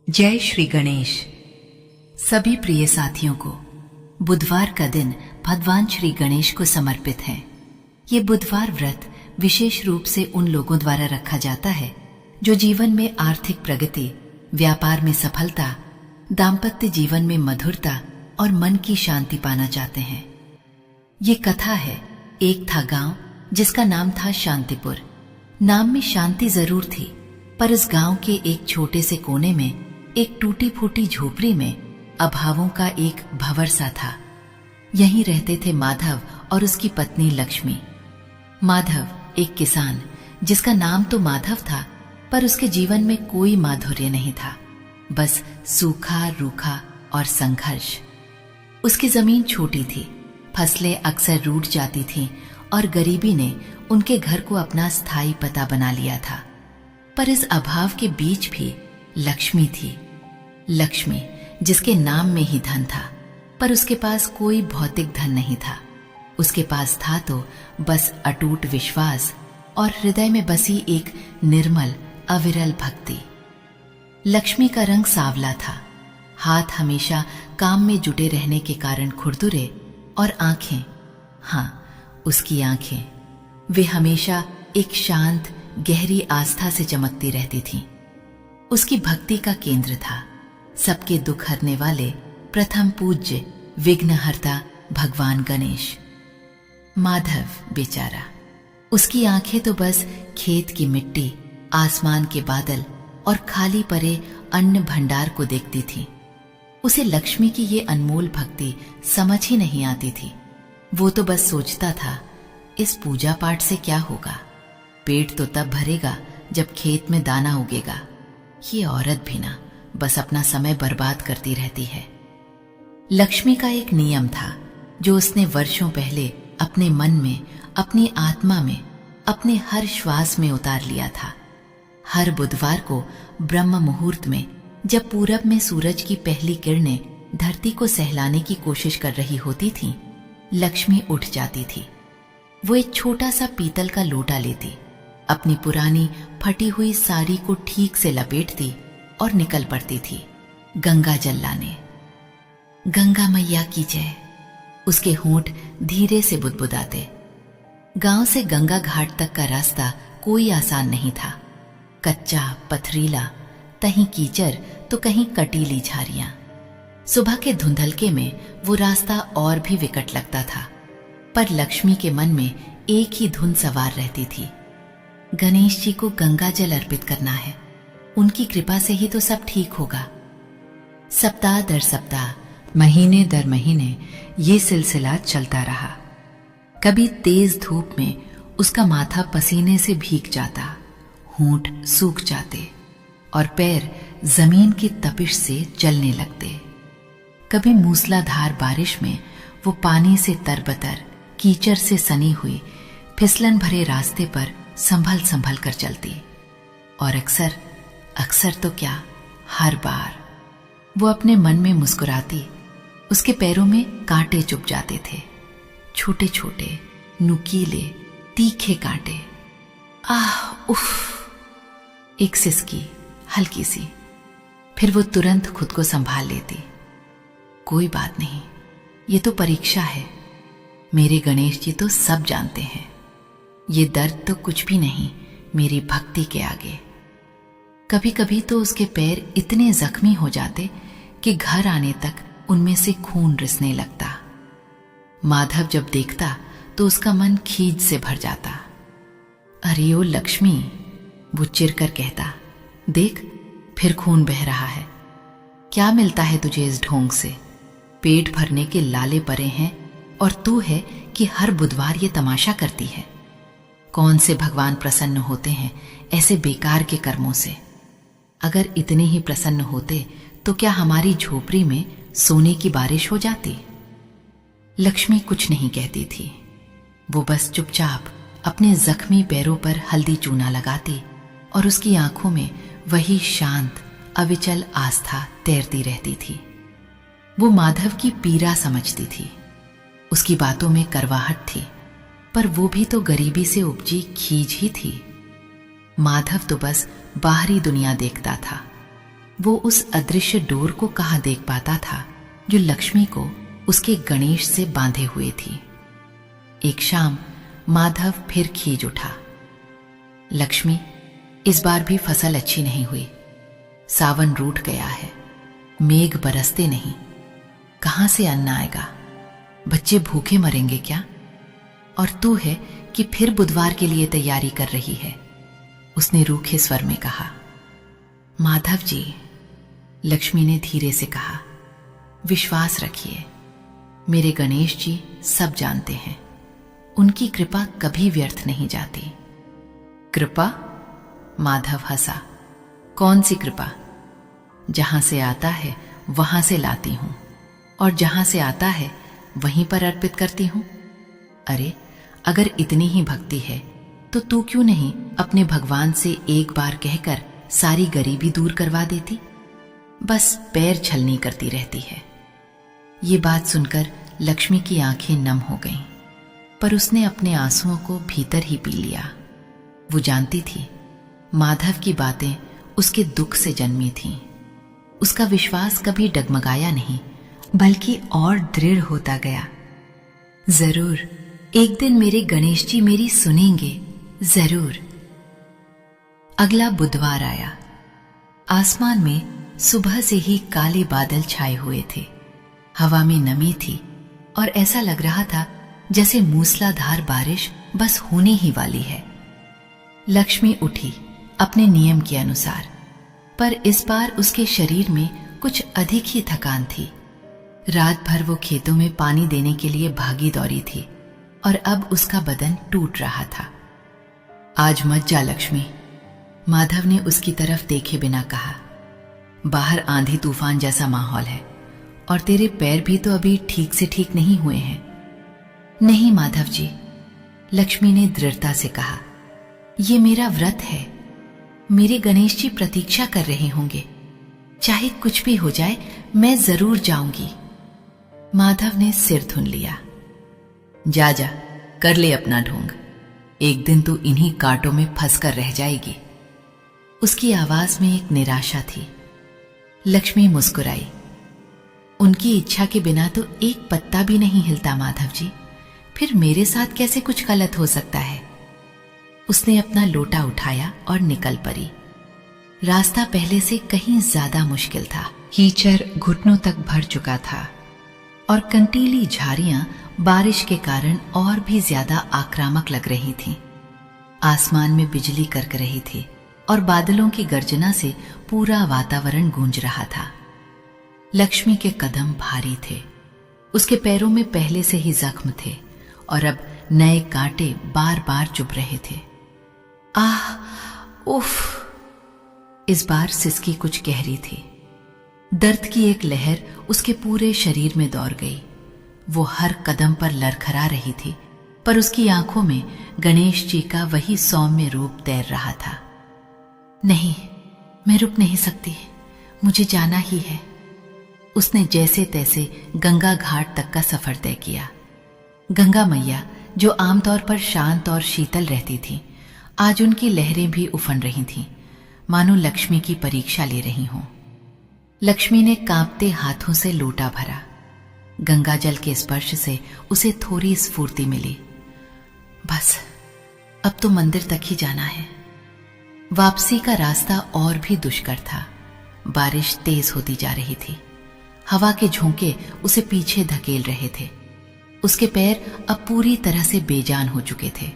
जय श्री गणेश। सभी प्रिय साथियों को बुधवार का दिन भगवान श्री गणेश को समर्पित है। ये बुधवार व्रत विशेष रूप से उन लोगों द्वारा रखा जाता है जो जीवन में आर्थिक प्रगति, व्यापार में सफलता, दाम्पत्य जीवन में मधुरता और मन की शांति पाना चाहते हैं। ये कथा है, एक था गांव जिसका नाम था शांतिपुर। नाम में शांति जरूर थी, पर उस गांव के एक छोटे से कोने में एक टूटी फूटी झोपड़ी में अभावों का एक भंवर सा था। यहीं रहते थे माधव और उसकी पत्नी लक्ष्मी। माधव एक किसान जिसका नाम तो माधव था, पर उसके जीवन में कोई माधुर्य नहीं था, बस सूखा रूखा और संघर्ष। उसकी जमीन छोटी थी, फसलें अक्सर रूठ जाती थीं और गरीबी ने उनके घर को अपना स्थायी पता बना लिया था। पर इस अभाव के बीच भी लक्ष्मी थी। लक्ष्मी जिसके नाम में ही धन था, पर उसके पास कोई भौतिक धन नहीं था। उसके पास था तो बस अटूट विश्वास और हृदय में बसी एक निर्मल अविरल भक्ति। लक्ष्मी का रंग सांवला था, हाथ हमेशा काम में जुटे रहने के कारण खुरदुरे, और आंखें, हाँ उसकी आंखें, वे हमेशा एक शांत गहरी आस्था से चमकती रहती थीं। उसकी भक्ति का केंद्र था सबके दुख हरने वाले प्रथम पूज्य विघ्नहर्ता भगवान गणेश। माधव बेचारा, उसकी आंखें तो बस खेत की मिट्टी, आसमान के बादल और खाली पड़े अन्न भंडार को देखती थी। उसे लक्ष्मी की ये अनमोल भक्ति समझ ही नहीं आती थी। वो तो बस सोचता था, इस पूजा पाठ से क्या होगा, पेट तो तब भरेगा जब खेत में दाना उगेगा। ये औरत भी ना बस अपना समय बर्बाद करती रहती है। लक्ष्मी का एक नियम था जो उसने वर्षों पहले अपने मन में, अपनी आत्मा में, अपने हर श्वास में उतार लिया था। हर बुधवार को ब्रह्म मुहूर्त में, जब पूरब में सूरज की पहली किरणें धरती को सहलाने की कोशिश कर रही होती थीं, लक्ष्मी उठ जाती थी। वो एक छोटा सा पीतल का लोटा लेती, अपनी पुरानी फटी हुई साड़ी को ठीक से लपेटती और निकल पड़ती थी गंगा जल लाने। गंगा मैया की जय, उसके होंठ धीरे से बुदबुदाते। गांव से गंगा घाट तक का रास्ता कोई आसान नहीं था, कच्चा पथरीला, कहीं कीचड़ तो कहीं कटीली झाड़ियां। सुबह के धुंधलके में वो रास्ता और भी विकट लगता था, पर लक्ष्मी के मन में एक ही धुन सवार रहती थी, गणेश जी को गंगा जल अर्पित करना है, उनकी कृपा से ही तो सब ठीक होगा। सप्ताह दर सप्ताह, महीने दर महीने ये सिलसिला चलता रहा। कभी तेज धूप में उसका माथा पसीने से भीग जाता, होंठ सूख जाते और पैर जमीन की तपिश से जलने लगते। कभी मूसलाधार बारिश में वो पानी से तरबतर, कीचड़ से सनी हुई फिसलन भरे रास्ते पर संभल संभल कर चलती, और अक्सर तो क्या, हर बार वो अपने मन में मुस्कुराती। उसके पैरों में कांटे चुभ जाते थे, छोटे छोटे नुकीले तीखे कांटे। आह उफ, एक सिसकी हल्की सी, फिर वो तुरंत खुद को संभाल लेती। कोई बात नहीं, ये तो परीक्षा है, मेरे गणेश जी तो सब जानते हैं, ये दर्द तो कुछ भी नहीं मेरी भक्ति के आगे। कभी कभी तो उसके पैर इतने जख्मी हो जाते कि घर आने तक उनमें से खून रिसने लगता। माधव जब देखता तो उसका मन खीज से भर जाता। अरे ओ लक्ष्मी, वो चिढ़कर कहता, देख फिर खून बह रहा है, क्या मिलता है तुझे इस ढोंग से? पेट भरने के लाले परे हैं और तू है कि हर बुधवार ये तमाशा करती है। कौन से भगवान प्रसन्न होते हैं ऐसे बेकार के कर्मों से? अगर इतने ही प्रसन्न होते तो क्या हमारी झोपड़ी में सोने की बारिश हो जाती? लक्ष्मी कुछ नहीं कहती थी, वो बस चुपचाप अपने जख्मी पैरों पर हल्दी चूना लगाती और उसकी आंखों में वही शांत अविचल आस्था तैरती रहती थी। वो माधव की पीड़ा समझती थी, उसकी बातों में करवाहट थी, पर वो भी तो गरीबी से उपजी खीज ही थी। माधव तो बस बाहरी दुनिया देखता था, वो उस अदृश्य डोर को कहाँ देख पाता था जो लक्ष्मी को उसके गणेश से बांधे हुए थी। एक शाम माधव फिर खींच उठा। लक्ष्मी, इस बार भी फसल अच्छी नहीं हुई। सावन रूठ गया है, मेघ बरसते नहीं, कहां से अन्न आएगा? बच्चे भूखे मरेंगे क्या? और तू है कि फिर बुधवार के लिए तैयारी कर रही है, उसने रूखे स्वर में कहा। माधव जी, लक्ष्मी ने धीरे से कहा, विश्वास रखिए, मेरे गणेश जी सब जानते हैं, उनकी कृपा कभी व्यर्थ नहीं जाती। कृपा? माधव हंसा। कौन सी कृपा? जहां से आता है वहां से लाती हूं, और जहां से आता है वहीं पर अर्पित करती हूं। अरे, अगर इतनी ही भक्ति है तो तू क्यों नहीं अपने भगवान से एक बार कहकर सारी गरीबी दूर करवा देती? बस पैर छलनी करती रहती है। ये बात सुनकर लक्ष्मी की आंखें नम हो गईं, पर उसने अपने आंसुओं को भीतर ही पी लिया। वो जानती थी माधव की बातें उसके दुख से जन्मी थीं। उसका विश्वास कभी डगमगाया नहीं, बल्कि और दृढ़ होता गया। जरूर एक दिन मेरे गणेश जी मेरी सुनेंगे, जरूर। अगला बुधवार आया। आसमान में सुबह से ही काले बादल छाए हुए थे। हवा में नमी थी और ऐसा लग रहा था जैसे मूसलाधार बारिश बस होने ही वाली है। लक्ष्मी उठी अपने नियम के अनुसार, पर इस बार उसके शरीर में कुछ अधिक ही थकान थी। रात भर वो खेतों में पानी देने के लिए भागी दौड़ी थी और अब उसका बदन टूट रहा था। आज मत जा लक्ष्मी, माधव ने उसकी तरफ देखे बिना कहा। बाहर आंधी तूफान जैसा माहौल है और तेरे पैर भी तो अभी ठीक से ठीक नहीं हुए हैं। नहीं माधव जी, लक्ष्मी ने दृढ़ता से कहा, ये मेरा व्रत है। मेरे गणेश जी प्रतीक्षा कर रहे होंगे, चाहे कुछ भी हो जाए मैं जरूर जाऊंगी। माधव ने सिर धुन लिया। जा जा, कर ले अपना ढोंग, एक दिन तू इन्हीं कांटों में फंसकर रह जाएगी। उसकी आवाज में एक निराशा थी। लक्ष्मी मुस्कुराई। उनकी इच्छा के बिना तो एक पत्ता भी नहीं हिलता माधव जी, फिर मेरे साथ कैसे कुछ गलत हो सकता है? उसने अपना लोटा उठाया और निकल पड़ी। रास्ता पहले से कहीं ज्यादा मुश्किल था। कीचड़ घुटनों तक भर चुका था और कंटीली झाड़ियां बारिश के कारण और भी ज्यादा आक्रामक लग रही थीं। आसमान में बिजली करक रही थी और बादलों की गर्जना से पूरा वातावरण गूंज रहा था। लक्ष्मी के कदम भारी थे, उसके पैरों में पहले से ही जख्म थे और अब नए कांटे बार बार चुभ रहे थे। आह, उफ! इस बार सिसकी कुछ गहरी थी। दर्द की एक लहर उसके पूरे शरीर में दौड़ गई। वो हर कदम पर लरखरा रही थी, पर उसकी आंखों में गणेश जी का वही सौम्य रूप तैर रहा था। नहीं, मैं रुक नहीं सकती, मुझे जाना ही है। उसने जैसे तैसे गंगा घाट तक का सफर तय किया। गंगा मैया, जो आमतौर पर शांत और शीतल रहती थी, आज उनकी लहरें भी उफन रही थीं, मानो लक्ष्मी की परीक्षा ले रही हों। लक्ष्मी ने कांपते हाथों से लोटा भरा। गंगा जल के स्पर्श से उसे थोड़ी स्फूर्ति मिली। बस अब तो मंदिर तक ही जाना है। वापसी का रास्ता और भी दुष्कर था। बारिश तेज होती जा रही थी। हवा के झोंके उसे पीछे धकेल रहे थे। उसके पैर अब पूरी तरह से बेजान हो चुके थे।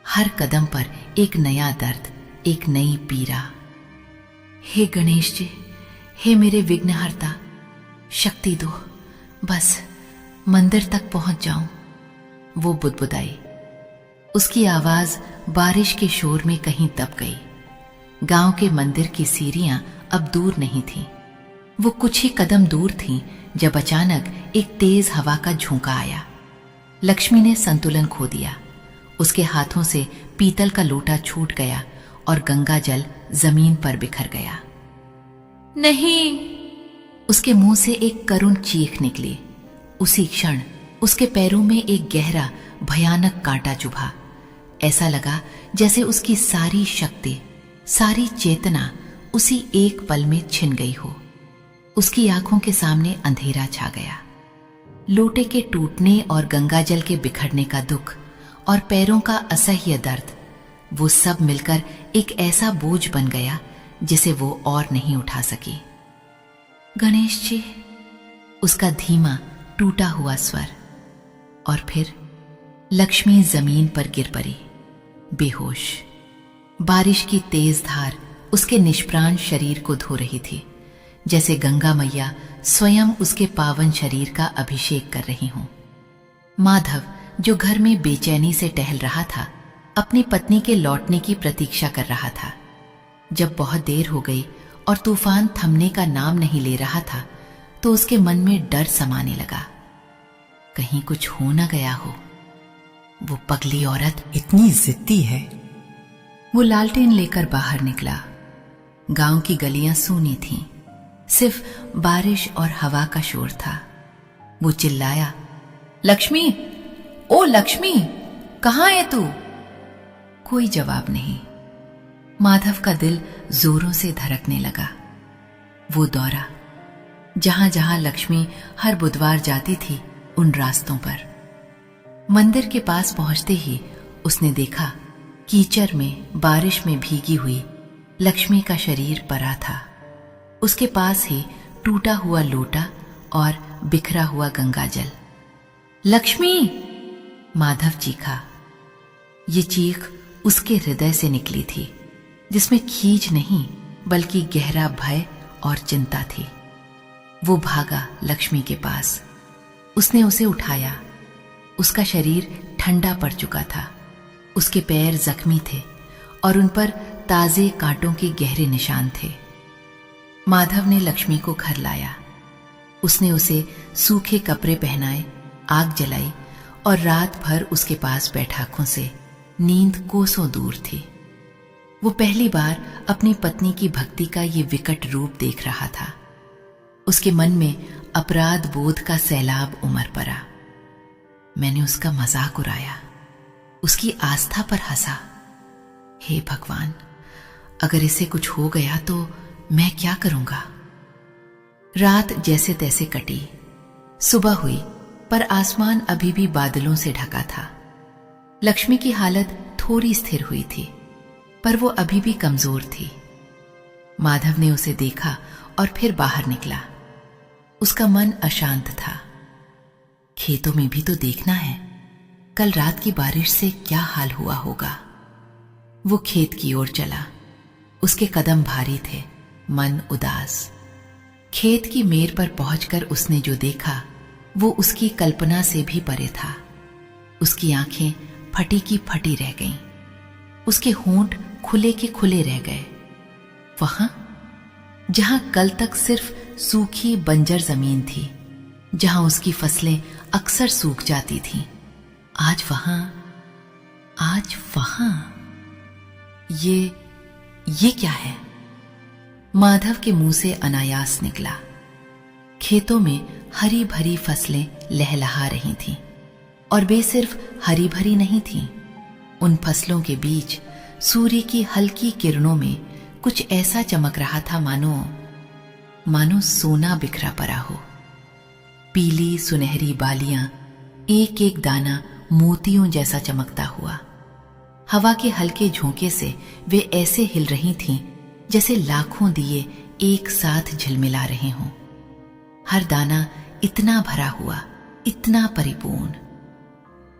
हर कदम पर एक नया दर्द, एक नई पीड़ा। हे गणेश जी, हे मेरे विघ्नहर्ता, शक्ति दो, बस मंदिर तक पहुंच जाऊं। वो बुदबुदाई। उसकी आवाज बारिश के शोर में कहीं दब गई। गांव के मंदिर की सीढ़ियां अब दूर नहीं थीं। वो कुछ ही कदम दूर थीं जब अचानक एक तेज हवा का झोंका आया। लक्ष्मी ने संतुलन खो दिया। उसके हाथों से पीतल का लोटा छूट गया और गंगा जल जमीन पर बिखर गया। नहीं! उसके मुंह से एक करुण चीख निकली। उसी क्षण उसके पैरों में एक गहरा भयानक कांटा चुभा। ऐसा लगा जैसे उसकी सारी शक्ति, सारी चेतना उसी एक पल में छिन गई हो। उसकी आंखों के सामने अंधेरा छा गया। लोटे के टूटने और गंगाजल के बिखरने का दुख और पैरों का असह्य दर्द, वो सब मिलकर एक ऐसा बोझ बन गया जिसे वो और नहीं उठा सकी। गणेश जी, उसका धीमा टूटा हुआ स्वर। और फिर लक्ष्मी जमीन पर गिर पड़ी, बेहोश। बारिश की तेज धार उसके निष्प्राण शरीर को धो रही थी, जैसे गंगा मैया स्वयं उसके पावन शरीर का अभिषेक कर रही हूं। माधव, जो घर में बेचैनी से टहल रहा था, अपनी पत्नी के लौटने की प्रतीक्षा कर रहा था। जब बहुत देर हो गई और तूफान थमने का नाम नहीं ले रहा था, तो उसके मन में डर समाने लगा। कहीं कुछ हो न गया हो। वो पगली औरत इतनी जिद्दी है। वो लालटेन लेकर बाहर निकला। गांव की गलियां सूनी थीं, सिर्फ बारिश और हवा का शोर था। वो चिल्लाया, लक्ष्मी, ओ लक्ष्मी, कहां है तू? कोई जवाब नहीं। माधव का दिल जोरों से धड़कने लगा। वो दौड़ा, जहां जहां लक्ष्मी हर बुधवार जाती थी, उन रास्तों पर। मंदिर के पास पहुंचते ही उसने देखा, कीचड़ में बारिश में भीगी हुई लक्ष्मी का शरीर पड़ा था। उसके पास ही टूटा हुआ लोटा और बिखरा हुआ गंगाजल। लक्ष्मी! माधव चीखा। ये चीख उसके हृदय से निकली थी, जिसमें खींच नहीं बल्कि गहरा भय और चिंता थी। वो भागा लक्ष्मी के पास। उसने उसे उठाया। उसका शरीर ठंडा पड़ चुका था। उसके पैर जख्मी थे और उन पर ताजे कांटों के गहरे निशान थे। माधव ने लक्ष्मी को घर लाया। उसने उसे सूखे कपड़े पहनाए, आग जलाई और रात भर उसके पास बैठा खुसे। नींद कोसों दूर थी। वो पहली बार अपनी पत्नी की भक्ति का ये विकट रूप देख रहा था। उसके मन में अपराध बोध का सैलाब उमड़ पड़ा। मैंने उसका मजाक उड़ाया, उसकी आस्था पर हंसा। हे भगवान, अगर इसे कुछ हो गया तो मैं क्या करूंगा? रात जैसे तैसे कटी। सुबह हुई, पर आसमान अभी भी बादलों से ढका था। लक्ष्मी की हालत थोड़ी स्थिर हुई थी, पर वो अभी भी कमजोर थी। माधव ने उसे देखा और फिर बाहर निकला। उसका मन अशांत था। खेतों में भी तो देखना है, कल रात की बारिश से क्या हाल हुआ होगा। वो खेत की ओर चला। उसके कदम भारी थे, मन उदास। खेत की मेर पर पहुंचकर उसने जो देखा, वो उसकी कल्पना से भी परे था। उसकी आंखें फटी की फटी रह गईं। उसके होंठ खुले के खुले रह गए। वहां जहां कल तक सिर्फ सूखी बंजर जमीन थी, जहां उसकी फसलें अक्सर सूख जाती थीं, आज वहां ये क्या है? माधव के मुंह से अनायास निकला। खेतों में हरी भरी फसलें लहलहा रही थीं, और वे सिर्फ हरी भरी नहीं थीं। उन फसलों के बीच सूर्य की हल्की किरणों में कुछ ऐसा चमक रहा था मानो सोना बिखरा पड़ा हो। पीली सुनहरी बालियां, एक एक दाना मोतियों जैसा चमकता हुआ। हवा के हल्के झोंके से वे ऐसे हिल रही थीं जैसे लाखों दिए एक साथ झिलमिला रहे हों। हर दाना इतना भरा हुआ, इतना परिपूर्ण।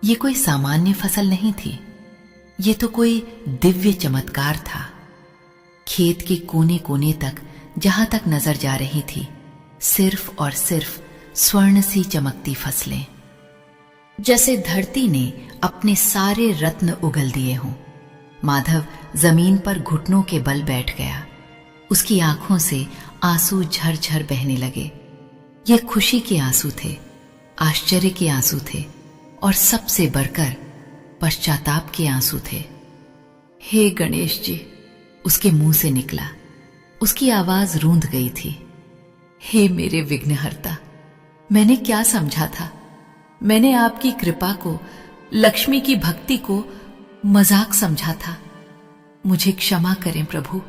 ये कोई सामान्य फसल नहीं थी, ये तो कोई दिव्य चमत्कार था। खेत के कोने कोने तक, जहां तक नजर जा रही थी, सिर्फ और सिर्फ स्वर्ण सी चमकती फसलें, जैसे धरती ने अपने सारे रत्न उगल दिए हों। माधव जमीन पर घुटनों के बल बैठ गया। उसकी आंखों से आंसू झरझर बहने लगे। ये खुशी के आंसू थे, आश्चर्य के आंसू थे, और सबसे बढ़कर पश्चाताप के आंसू थे। हे गणेश जी, उसके मुंह से निकला। उसकी आवाज रूंध गई थी। हे मेरे विघ्नहर्ता, मैंने क्या समझा था? मैंने आपकी कृपा को, लक्ष्मी की भक्ति को मजाक समझा था। मुझे क्षमा करें प्रभु।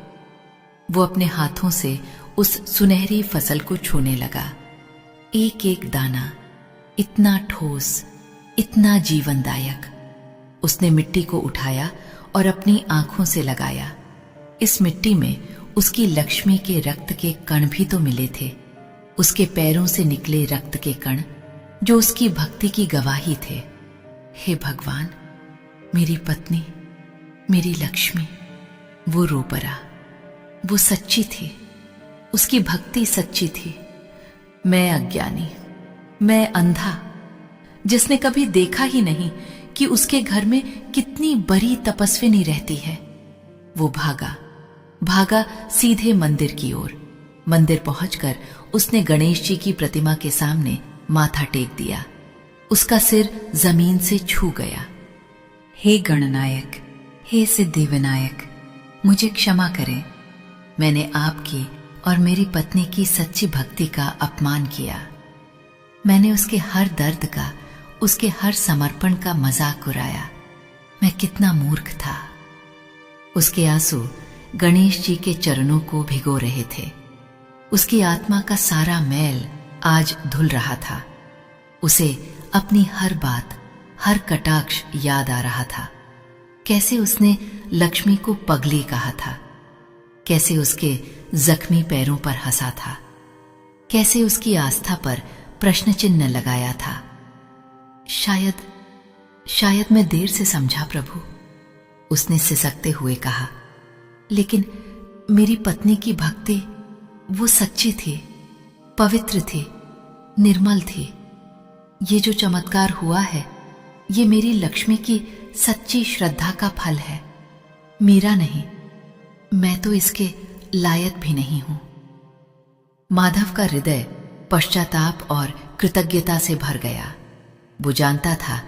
वो अपने हाथों से उस सुनहरी फसल को छूने लगा। एक एक दाना इतना ठोस, इतना जीवनदायक। उसने मिट्टी को उठाया और अपनी आंखों से लगाया। इस मिट्टी में उसकी लक्ष्मी के रक्त के कण भी तो मिले थे, उसके पैरों से निकले रक्त के कण जो उसकी भक्ति की गवाही थे। हे भगवान, मेरी पत्नी, मेरी लक्ष्मी, वो रो पड़ा। वो सच्ची थी, उसकी भक्ति सच्ची थी। मैं अज्ञानी, मैं अंधा, जिसने कभी देखा ही नहीं कि उसके घर में कितनी बड़ी तपस्विनी रहती है। वो भागा भागा सीधे मंदिर की ओर। मंदिर पहुंचकर उसने गणेश जी की प्रतिमा के सामने माथा टेक दिया। उसका सिर जमीन से छू गया। हे गणनायक, हे सिद्धि विनायक, मुझे क्षमा करें। मैंने आपकी और मेरी पत्नी की सच्ची भक्ति का अपमान किया। मैंने उसके हर दर्द का, उसके हर समर्पण का मजाक उड़ाया। मैं कितना मूर्ख था। उसके आंसू गणेश जी के चरणों को भिगो रहे थे। उसकी आत्मा का सारा मैल आज धुल रहा था। उसे अपनी हर बात, हर कटाक्ष याद आ रहा था। कैसे उसने लक्ष्मी को पगली कहा था, कैसे उसके जख्मी पैरों पर हंसा था, कैसे उसकी आस्था पर प्रश्न चिन्ह लगाया था। शायद मैं देर से समझा प्रभु, उसने सिसकते हुए कहा। लेकिन मेरी पत्नी की भक्ति, वो सच्ची थी, पवित्र थी, निर्मल थी। ये जो चमत्कार हुआ है, ये मेरी लक्ष्मी की सच्ची श्रद्धा का फल है, मेरा नहीं। मैं तो इसके लायक भी नहीं हूं। माधव का हृदय पश्चाताप और कृतज्ञता से भर गया। वो जानता था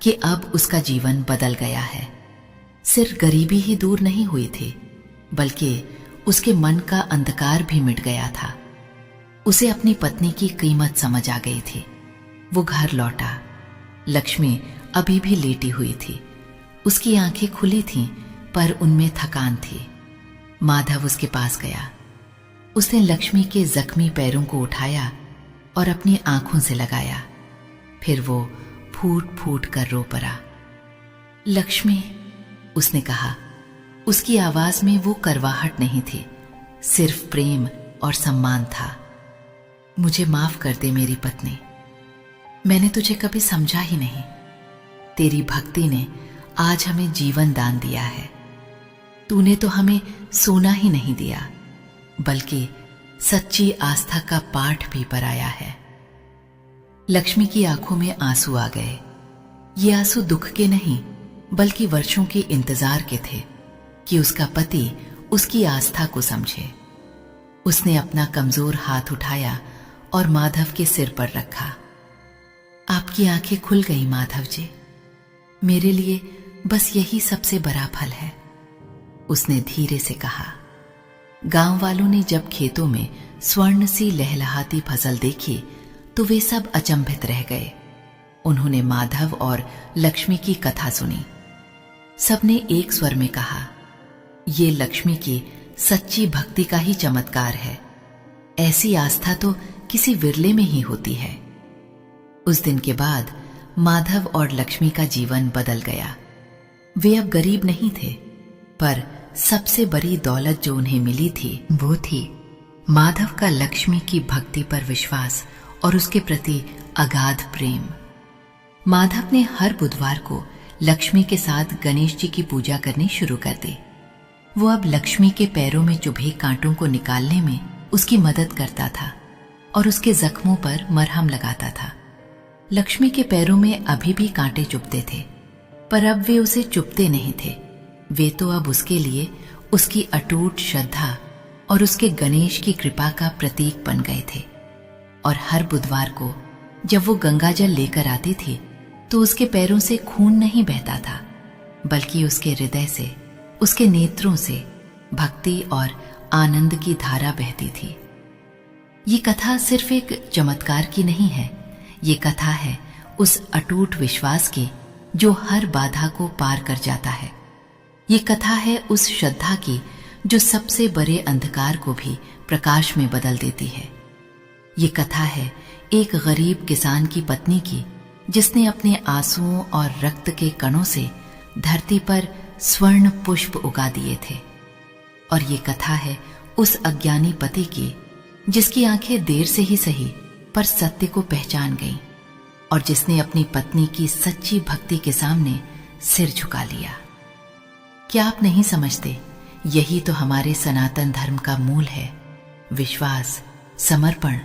कि अब उसका जीवन बदल गया है। सिर्फ गरीबी ही दूर नहीं हुई थी, बल्कि उसके मन का अंधकार भी मिट गया था। उसे अपनी पत्नी की कीमत समझ आ गई थी। वो घर लौटा। लक्ष्मी अभी भी लेटी हुई थी। उसकी आंखें खुली थीं, पर उनमें थकान थी। माधव उसके पास गया। उसने लक्ष्मी के जख्मी पैरों को उठाया और अपनी आंखों से लगाया। फिर वो फूट फूट कर रो पड़ा। लक्ष्मी, उसने कहा। उसकी आवाज में वो करवाहट नहीं थी, सिर्फ प्रेम और सम्मान था। मुझे माफ कर दे मेरी पत्नी, मैंने तुझे कभी समझा ही नहीं। तेरी भक्ति ने आज हमें जीवन दान दिया है। तूने तो हमें सोना ही नहीं दिया, बल्कि सच्ची आस्था का पाठ भी पढ़ाया है। लक्ष्मी की आंखों में आंसू आ गए। ये आंसू दुख के नहीं, बल्कि वर्षों के इंतजार के थे कि उसका पति उसकी आस्था को समझे। उसने अपना कमजोर हाथ उठाया और माधव के सिर पर रखा। आपकी आंखें खुल गई माधव जी, मेरे लिए बस यही सबसे बड़ा फल है, उसने धीरे से कहा। गांव वालों ने जब खेतों में स्वर्ण सी लहलहाती फसल देखी तो वे सब अचंभित रह गए। उन्होंने माधव और लक्ष्मी की कथा सुनी। सबने एक स्वर में कहा, ये लक्ष्मी की सच्ची भक्ति का ही चमत्कार है। ऐसी आस्था तो किसी विरले में ही होती है। उस दिन के बाद माधव और लक्ष्मी का जीवन बदल गया। वे अब गरीब नहीं थे, पर सबसे बड़ी दौलत जो उन्हें मिली थी वो थी माधव का लक्ष्मी की भक्ति पर विश्वास और उसके प्रति अगाध प्रेम। माधव ने हर बुधवार को लक्ष्मी के साथ गणेश जी की पूजा करनी शुरू कर दी। वो अब लक्ष्मी के पैरों में चुभे कांटों को निकालने में उसकी मदद करता था और उसके जख्मों पर मरहम लगाता था। लक्ष्मी के पैरों में अभी भी कांटे चुभते थे, पर अब वे उसे चुभते नहीं थे। वे तो अब उसके लिए उसकी अटूट श्रद्धा और उसके गणेश की कृपा का प्रतीक बन गए थे। और हर बुधवार को जब वो गंगाजल लेकर आती थी तो उसके पैरों से खून नहीं बहता था, बल्कि उसके हृदय से, उसके नेत्रों से भक्ति और आनंद की धारा बहती थी। ये कथा सिर्फ एक चमत्कार की नहीं है, ये कथा है उस अटूट विश्वास की जो हर बाधा को पार कर जाता है। ये कथा है उस श्रद्धा की जो सबसे बड़े अंधकार को भी प्रकाश में बदल देती है। ये कथा है एक गरीब किसान की पत्नी की, जिसने अपने आंसुओं और रक्त के कणों से धरती पर स्वर्ण पुष्प उगा दिए थे। और ये कथा है उस अज्ञानी पति की, जिसकी आंखें देर से ही सही पर सत्य को पहचान गईं और जिसने अपनी पत्नी की सच्ची भक्ति के सामने सिर झुका लिया। क्या आप नहीं समझते, यही तो हमारे सनातन धर्म का मूल है, विश्वास, समर्पण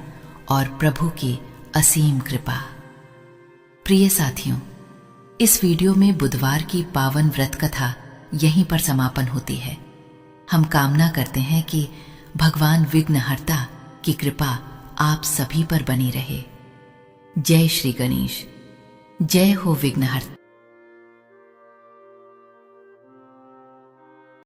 और प्रभु की असीम कृपा। प्रिय साथियों, इस वीडियो में बुधवार की पावन व्रत कथा यहीं पर समापन होती है। हम कामना करते हैं कि भगवान विघ्नहर्ता की कृपा आप सभी पर बनी रहे। जय श्री गणेश। जय हो विघ्नहर्ता।